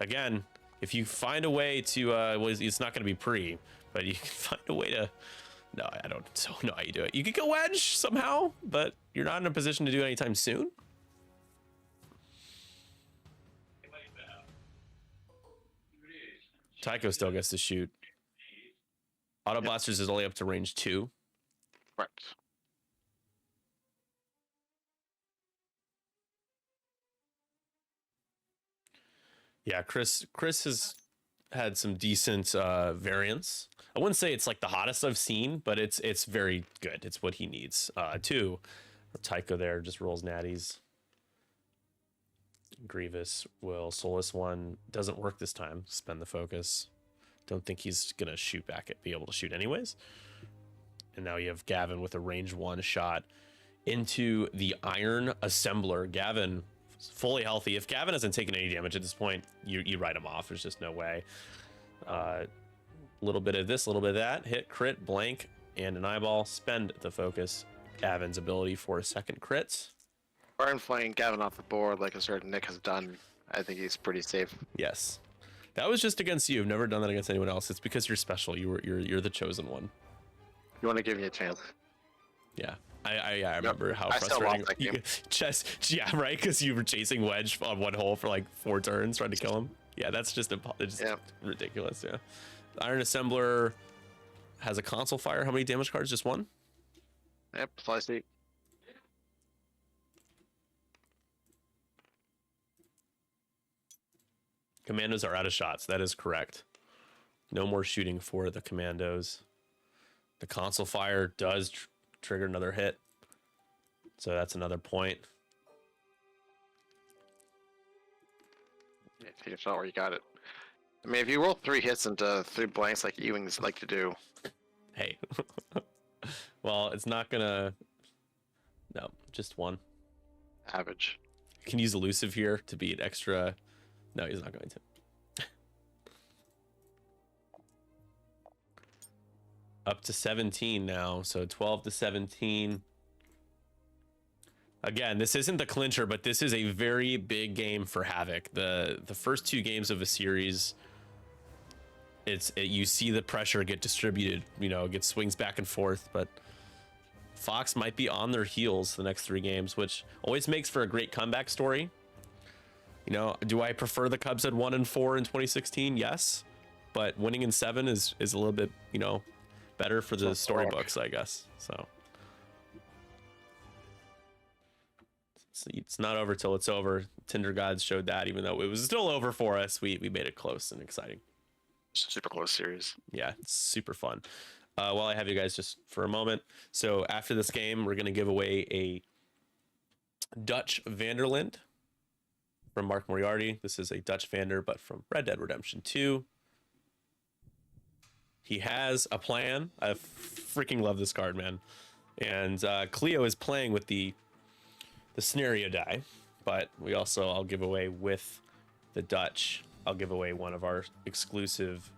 Again, if you find a way to, it's not going to be pre, but you can find a way to. No, I don't know how you do it. You could go wedge somehow, but you're not in a position to do it anytime soon. Tycho still gets to shoot. Auto blasters is only up to range 2. Right. Yeah, Chris has had some decent variants. I wouldn't say it's like the hottest I've seen, but it's very good. It's what he needs. 2. Tycho there just rolls natties. Grievous will Soulless one. Doesn't work this time. Spend the focus. Don't think he's gonna shoot back be able to shoot anyways. And now you have Gavin with a range 1 shot into the Iron Assembler. Gavin fully healthy. If Gavin hasn't taken any damage at this point, you write him off. There's just no way. A little bit of this, a little bit of that. Hit, crit, blank, and an eyeball. Spend the focus. Gavin's ability for a second crit. Burn flaying Gavin off the board like a certain Nick has done. I think he's pretty safe. Yes. That was just against you. I've never done that against anyone else. It's because you're special. You're the chosen one. You want to give me a chance? Yeah. I remember how frustrating. Yeah, right. Because you were chasing Wedge on one hole for like 4 turns trying to kill him. Yeah, that's just ridiculous. Yeah. Iron Assembler has a console fire. How many damage cards? Just 1? Yep, slice 8. Commandos are out of shots. That is correct. No more shooting for the commandos. The console fire does trigger another hit. So that's another point. Yeah, take a shot where you got it. I mean, if you roll 3 hits into 3 blanks like Ewings like to do. Hey. Well, it's not gonna. No, just 1. Average. You can use elusive here to be an extra. No, he's not going to. Up to 17 now, so 12 to 17. Again, this isn't the clincher, but this is a very big game for Havoc. The first 2 games of a series, you see the pressure get distributed. You know, it gets swings back and forth, but Fox might be on their heels the next 3 games, which always makes for a great comeback story. You know, do I prefer the Cubs at 1-4 in 2016? Yes, but winning in 7 is a little bit, you know, better for the storybooks, I guess. So it's not over till it's over. Tinder Gods showed that, even though it was still over for us, we made it close and exciting. Super close series. Yeah, it's super fun. While I have you guys just for a moment, so after this game, we're gonna give away a Dutch Vanderland from Mark Moriarty. This is a Dutch Vander, but from Red Dead Redemption 2. He has a plan. I freaking love this card, man. And Cleo is playing with the scenario die, but I'll give away with the Dutch. I'll give away one of our exclusive,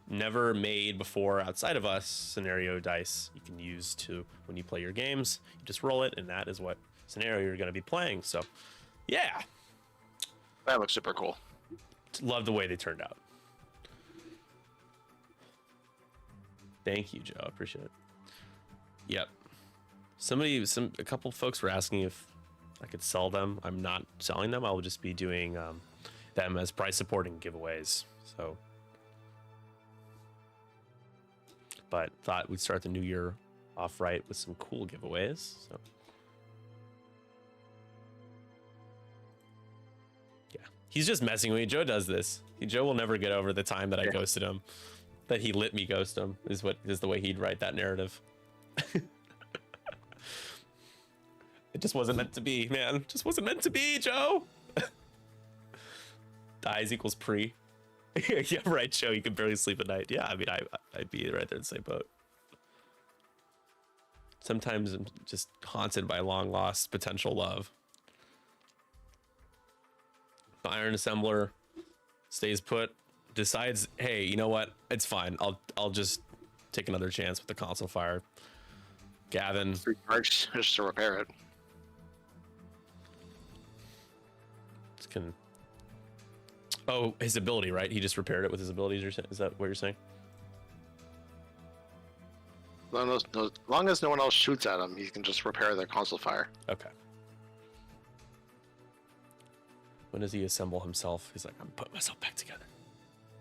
never made before outside of us scenario dice you can use to when you play your games. You just roll it, and that is what scenario you're going to be playing. So, yeah, That looks super cool. love the way they turned out. Thank you, Joe. I appreciate it. Yep. A couple folks were asking if I could sell them. I'm not selling them. I will just be doing them as price supporting giveaways. So, but thought we'd start the new year off right with some cool giveaways. So, yeah, he's just messing with me. Joe does this. Joe will never get over the time that I ghosted him. That he let me ghost him is the way he'd write that narrative. It just wasn't meant to be, man. It just wasn't meant to be, Joe. Dies equals pre. Yeah, right, Joe. You can barely sleep at night. Yeah, I mean, I'd be right there in the same boat. Sometimes I'm just haunted by long lost potential love. The Iron Assembler stays put. Decides, hey, you know what? It's fine. I'll just take another chance with the console fire. Gavin. 3 charge just to repair it. Oh, his ability, right? He just repaired it with his abilities. Is that what you're saying? As long as no one else shoots at him, he can just repair the console fire. Okay. When does he assemble himself? He's like, I'm putting myself back together.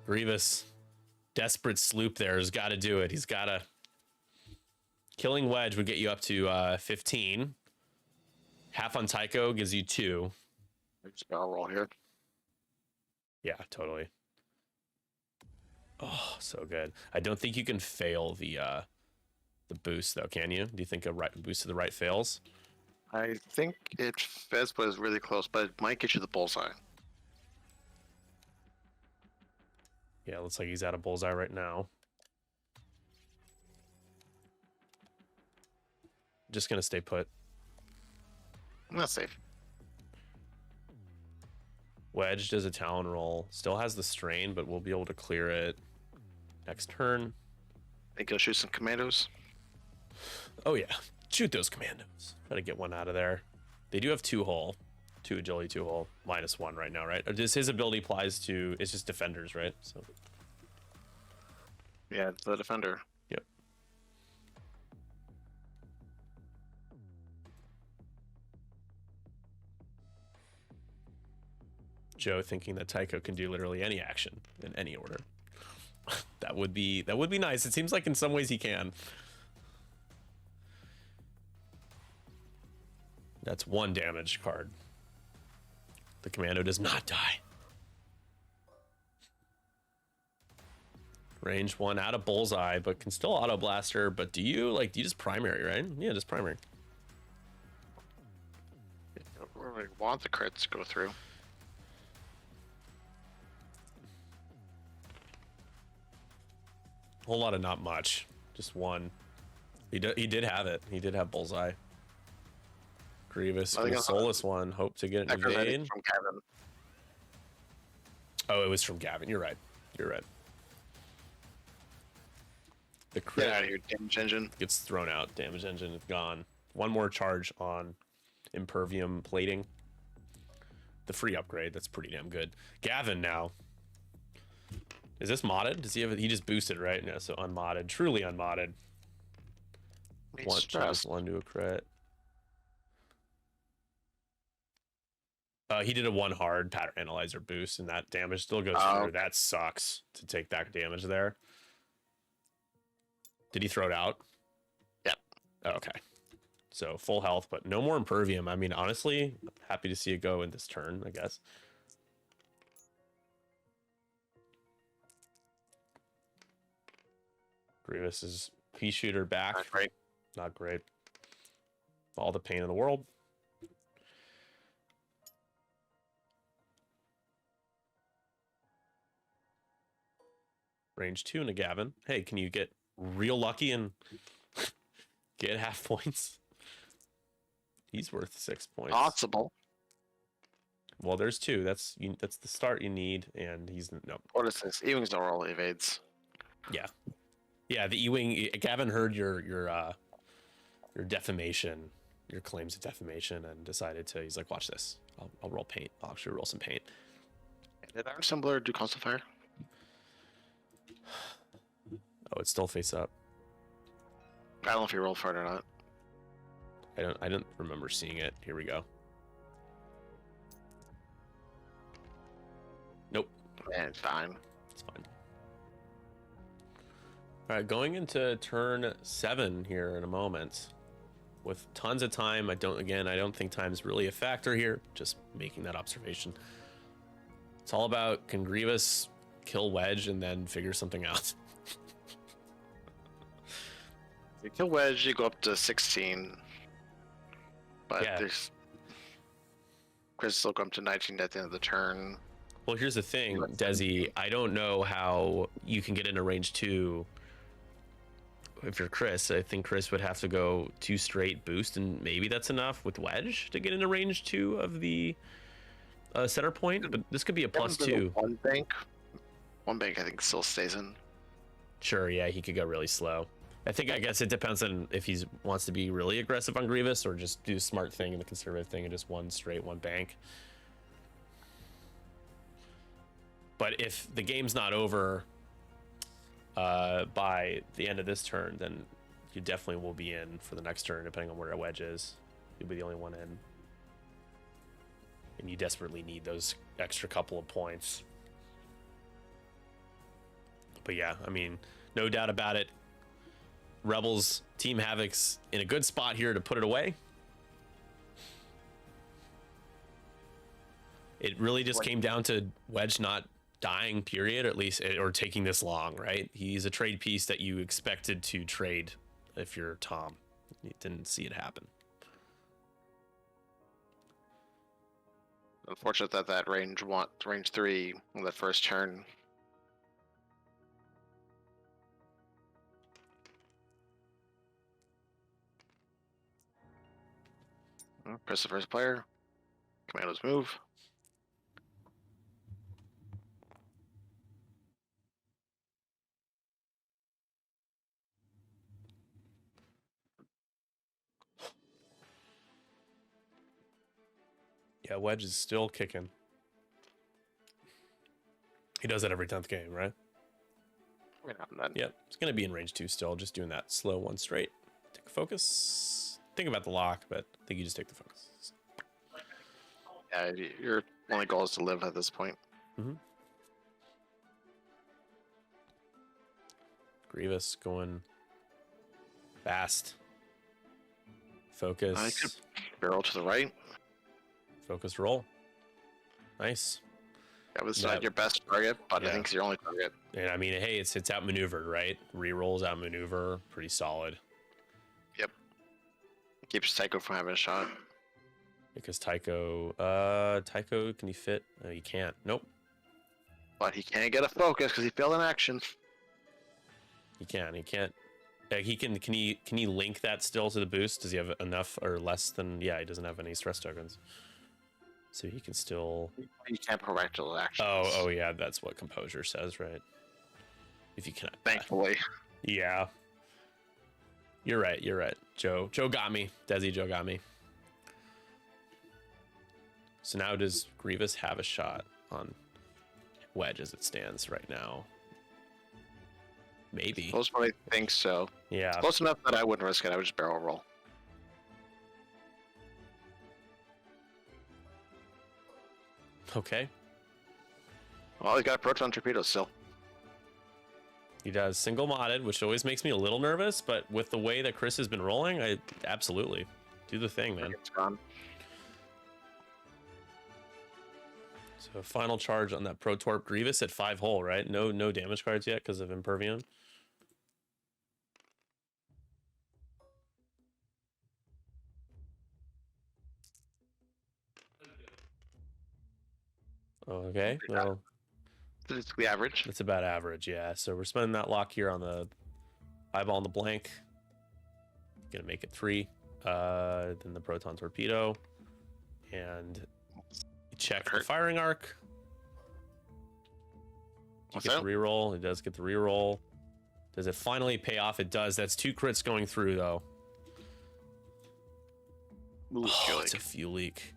Grievous, desperate sloop there has got to do it. He's got to. Killing Wedge would get you up to 15. Half on Tycho gives you 2. Just barrel roll here. Yeah, totally. Oh, so good. I don't think you can fail the boost though, can you? Do you think a boost to the right fails? I think it fits, but it's really close. But it might get you the bullseye. Yeah, looks like he's at a bullseye right now. Just gonna stay put. That's safe. Wedge does a Talon roll. Still has the strain, but we'll be able to clear it next turn. I think he'll shoot some commandos. Oh yeah, shoot those commandos. Try to get one out of there. They do have 2 hull, 2 agility, 2 hull, -1 right now, right? Or does his ability applies to? It's just defenders, right? So. Yeah, it's the defender. Yep. Joe thinking that Tycho can do literally any action in any order. that would be nice. It seems like in some ways he can. That's 1 damage card. The commando does not die. Range 1 out of bullseye, but can still auto blaster. But do you just primary, right? Yeah, just primary. We want the crits to go through. Whole lot of not much, just 1. He did have it. He did have bullseye. Grievous, the soulless one. Hope to get an evade. From Kevin. Oh, it was from Gavin. You're right. You're right. The crit Get out of here, damage engine. gets thrown out. Damage engine is gone. 1 more charge on impervium plating. The free upgrade. That's pretty damn good. Gavin now. Is this modded? Does he have it? He just boosted, right? No, so unmodded. Truly unmodded. One charge, 1 to a crit. He did a 1 hard pattern analyzer boost, and that damage still goes through. Okay. That sucks to take that damage there. Did he throw it out? Yep. Oh, okay. So full health, but no more impervium. I mean, honestly, happy to see it go in this turn, I guess. Grievous is pea shooter back. Not great. Not great. All the pain in the world. Range 2 and a Gavin. Hey, can you get real lucky and get half points? He's worth 6 points. Possible. Well, there's two. That's the start you need, and he's no. What is this? E-Wings don't roll evades. Yeah, yeah. The E-wing. Gavin heard your defamation, your claims of defamation, and decided to. He's like, watch this. I'll roll paint. I'll actually roll some paint. Did Iron Assembler do constant fire? Oh, it's still face up. I don't know if he rolled for it or not. I don't remember seeing it. Here we go. Nope. Man, it's fine. It's fine. All right, going into turn 7 here in a moment, with tons of time. I don't think time's really a factor here. Just making that observation. It's all about, can Grievous kill Wedge and then figure something out? You kill Wedge, you go up to 16. But Yeah. there's Chris will go up to 19 at the end of the turn. Well, here's the thing, Desi. I don't know how you can get into range 2. If you're Chris, I think Chris would have to go 2 straight boost, and maybe that's enough with Wedge to get into range 2 of the center point. But this could be a +2. One bank, I think, still stays in. Sure, yeah, he could go really slow. I guess it depends on if he wants to be really aggressive on Grievous or just do the smart thing and the conservative thing and just one bank. But if the game's not over by the end of this turn, then you definitely will be in for the next turn, depending on where a Wedge is. You'll be the only one in. And you desperately need those extra couple of points. But yeah, I mean, no doubt about it. Rebels, Team Havoc's in a good spot here to put it away. It really just came down to Wedge not dying, period, at least, or taking this long, right? He's a trade piece that you expected to trade if you're Tom. You didn't see it happen. Unfortunate that range 3 on the first turn. Press the first player. Commandos move. Yeah, Wedge is still kicking. He does that every 10th game, right? Yep, it's going to be in range 2 still, just doing that slow 1 straight. Take a focus. Think about the lock, but I think you just take the focus. Yeah, your only goal is to live at this point. Mm-hmm. Grievous going fast. Focus. I could barrel to the right. Focus roll. Nice. That was not your best target, but yeah. I think it's your only target. And I mean, hey, it's outmaneuvered, right? Rerolls outmaneuver, pretty solid. Yep. Keeps Tycho from having a shot. Because Tycho, can he fit? No, he can't. Nope. But he can't get a focus because he failed in action. He can't. He can he link that still to the boost? Does he have enough or less than? Yeah, he doesn't have any stress tokens. So he can still. He can't projectile actions. Oh yeah, that's what Composure says, right? If you cannot. Thankfully. Yeah. You're right. Joe got me. Desi, Joe got me. So now does Grievous have a shot on Wedge as it stands right now? Maybe. Close, but I think so. Yeah. It's close enough that I wouldn't risk it. I would just barrel roll. Okay. Well, he's got a proton torpedo still. He does single modded, which always makes me a little nervous, but with the way that Chris has been rolling, I absolutely do the thing, man. It's gone. So final charge on that Protorp Grievous at 5 hull, right? No damage cards yet because of Impervium. Okay, well, It's the average. it's about average, yeah. So we're spending that lock here on the eyeball on the blank. Gonna make it 3. Then the Proton Torpedo. And check the Hurt. firing arc. You What's get that? the reroll. It does get the reroll. Does it finally pay off? It does. That's 2 crits going through though. Ooh, Oh, fuel it's a leak. fuel leak.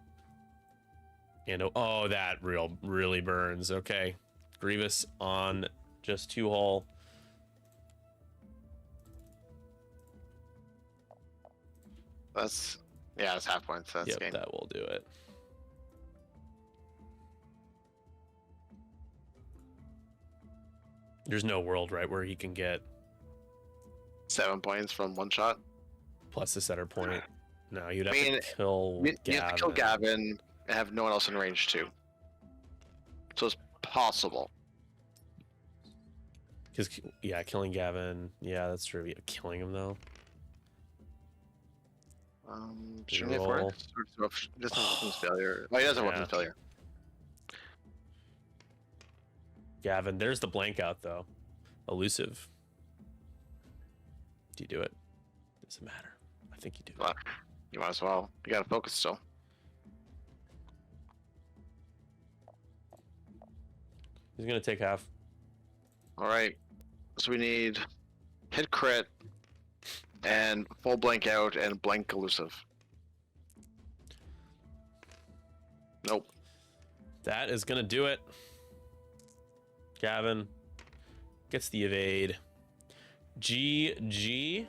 And oh, that really burns. Okay, Grievous on just 2 hull. That's half points. That's Yep, game. that will do it. There's no world, right, where he can get 7 points from one shot. plus the center point. No, you'd have I mean, to kill You have to kill Gavin and have no one else in range too. So it's possible. Because, yeah, killing Gavin. Yeah, that's true. Yeah, killing him, though. Shouldn't he have Reroll. worked? He doesn't have weapons failure. Oh, he does have Yeah. weapons failure. Gavin, there's the blank out, though. Elusive. Do you do it? Doesn't matter. I think you do. Well, you might as well. You gotta focus still. He's going to take half. Alright. So we need hit crit and full blank out and blank elusive. Nope. That is going to do it. Gavin gets the evade. GG.